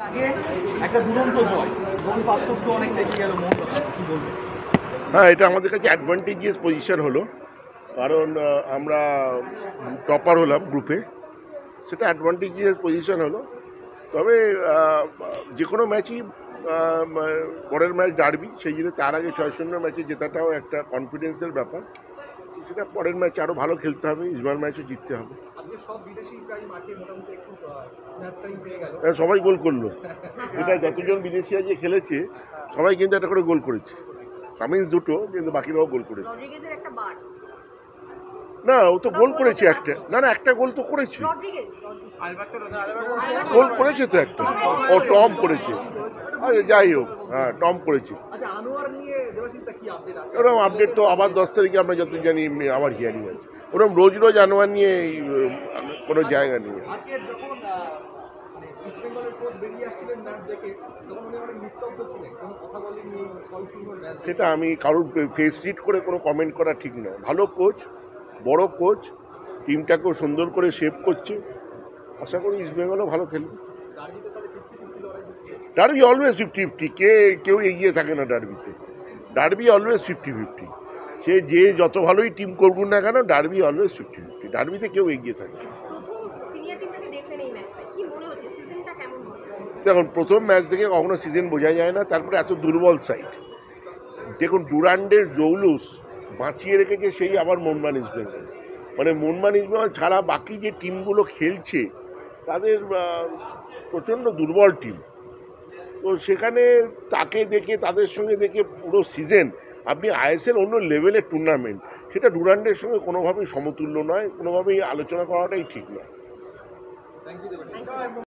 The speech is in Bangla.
আগে একটা দুরন্ত জয়, গোল পার্থক্য অনেক লেগে গেল মোহনবাগান, কি বলবেন? হ্যাঁ, এটা আমাদের কাছে অ্যাডভান্টেজিয়াস পজিশন হলো, কারণ আমরা টপার হলাম গ্রুপে, সেটা অ্যাডভান্টেজিয়াস পজিশন হলো। তবে যে কোনো ম্যাচই পরের ম্যাচ ডার্বি, সেই জন্য তার আগে 6-0 ম্যাচে জেতাটাও একটা কনফিডেন্সের ব্যাপার। সেটা পরের ম্যাচ আরও ভালো খেলতে হবে, ইসবার ম্যাচও জিততে হবে। আজকে সব বিদেশি প্রায় মাঠে মোটামুটি একটু ম্যাচ টাইম পেয়ে গেল। সবাই গোল করলো, এটা যতজন বিদেশি আজকে খেলেছে সবাই কিন্তু একটা করে গোল করেছে। কামিন্স দুটো, কিন্তু বাকিরাও গোল করেছে। না, ও তো গোল করেছে একটা, না একটা গোল তো করেছে, গোল করেছে তো একটা, ও টম করেছে। যাই হোক, হ্যাঁ টম করেছে। ওরকম আপডেট তো আবার 10 তারিখে আমরা যত জানি আবার হিয়ারিং আছে। ওরকম রোজ রোজ আনোয়ার নিয়ে কোনো জায়গা নেই। সেটা আমি কারোর ফেস রিড করে কোনো কমেন্ট করা ঠিক নয়। ভালো কোচ, বড় কোচ, টিমটাকেও সুন্দর করে শেপ করছে। আশা করি ইস্টবেঙ্গলও ভালো খেলবে। ডার্বি অলওয়েজ 50-50, কেউ এগিয়ে থাকে না ডার্বিতে। ডার্বি অলওয়েজ 50-50, সে যে যত ভালোই টিম করুন না কেন, ডার্বি অলওয়েজ 50-50, ডার্বিতে কেউ এগিয়ে থাকে। দেখুন, প্রথম ম্যাচ থেকে কখনো সিজন বোঝা যায় না, তারপরে এত দুর্বল সাইড। দেখুন, ডুরান্ডের জৌলুস বাঁচিয়ে রেখেছে সেই আবার মোহনবাগান ইস্টবেঙ্গল। মানে মোহনবাগান ইস্টবেঙ্গল ছাড়া বাকি যে টিমগুলো খেলছে তাদের প্রচণ্ড দুর্বল টিম। তো সেখানে তাকে দেখে, তাদের সঙ্গে দেখে পুরো সিজন আপনি আইএসএল অন্য লেভেলের টুর্নামেন্ট, সেটা ডুরান্ডের সঙ্গে কোনোভাবেই সমতুল্য নয়, কোনোভাবেই আলোচনা করাটাই ঠিক নয়।